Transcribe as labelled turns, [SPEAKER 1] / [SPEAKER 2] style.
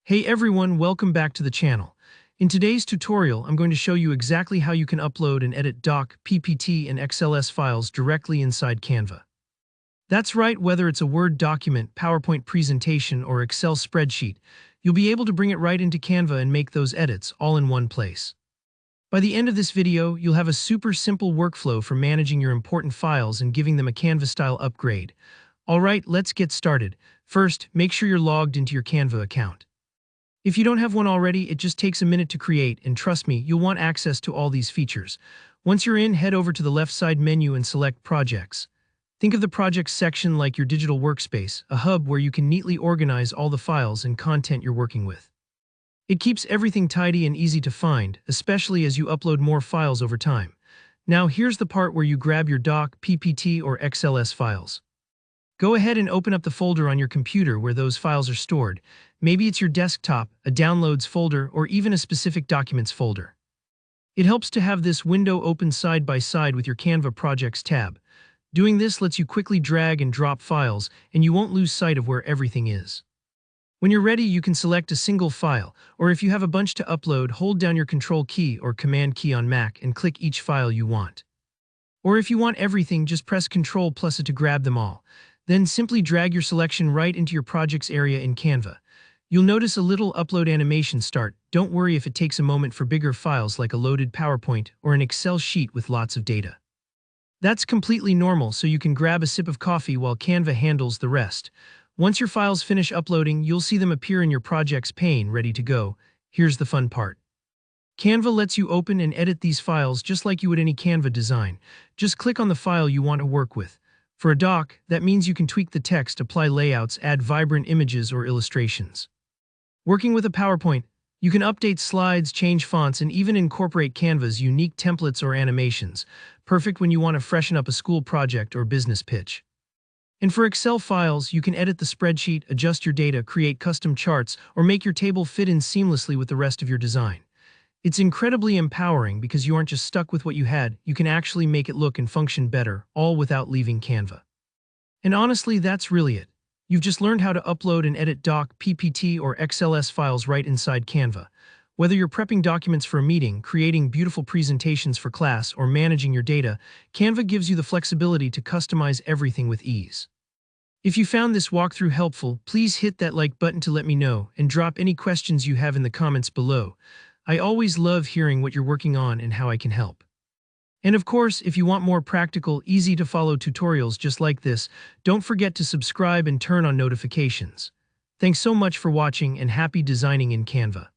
[SPEAKER 1] Hey everyone, welcome back to the channel. In today's tutorial, I'm going to show you exactly how you can upload and edit doc, PPT, and XLS files directly inside Canva. That's right, whether it's a Word document, PowerPoint presentation, or Excel spreadsheet, you'll be able to bring it right into Canva and make those edits all in one place. By the end of this video, you'll have a super simple workflow for managing your important files and giving them a Canva-style upgrade. Alright, let's get started. First, make sure you're logged into your Canva account. If you don't have one already, it just takes a minute to create, and trust me, you'll want access to all these features. Once you're in, head over to the left side menu and select Projects. Think of the Projects section like your digital workspace, a hub where you can neatly organize all the files and content you're working with. It keeps everything tidy and easy to find, especially as you upload more files over time. Now here's the part where you grab your doc, PPT, or XLS files. Go ahead and open up the folder on your computer where those files are stored. Maybe it's your desktop, a downloads folder, or even a specific documents folder. It helps to have this window open side by side with your Canva Projects tab. Doing this lets you quickly drag and drop files, and you won't lose sight of where everything is. When you're ready, you can select a single file, or if you have a bunch to upload, hold down your Control key or Command key on Mac and click each file you want. Or if you want everything, just press Control plus it to grab them all. Then simply drag your selection right into your projects area in Canva. You'll notice a little upload animation start. Don't worry if it takes a moment for bigger files like a loaded PowerPoint or an Excel sheet with lots of data. That's completely normal, so you can grab a sip of coffee while Canva handles the rest. Once your files finish uploading, you'll see them appear in your projects pane ready to go. Here's the fun part. Canva lets you open and edit these files just like you would any Canva design. Just click on the file you want to work with. For a doc, that means you can tweak the text, apply layouts, add vibrant images or illustrations. Working with a PowerPoint, you can update slides, change fonts, and even incorporate Canva's unique templates or animations, perfect when you want to freshen up a school project or business pitch. And for Excel files, you can edit the spreadsheet, adjust your data, create custom charts, or make your table fit in seamlessly with the rest of your design. It's incredibly empowering because you aren't just stuck with what you had, you can actually make it look and function better, all without leaving Canva. And honestly, that's really it. You've just learned how to upload and edit doc, PPT, or XLS files right inside Canva. Whether you're prepping documents for a meeting, creating beautiful presentations for class, or managing your data, Canva gives you the flexibility to customize everything with ease. If you found this walkthrough helpful, please hit that like button to let me know, and drop any questions you have in the comments below. I always love hearing what you're working on and how I can help. And of course, if you want more practical, easy-to-follow tutorials just like this, don't forget to subscribe and turn on notifications. Thanks so much for watching and happy designing in Canva.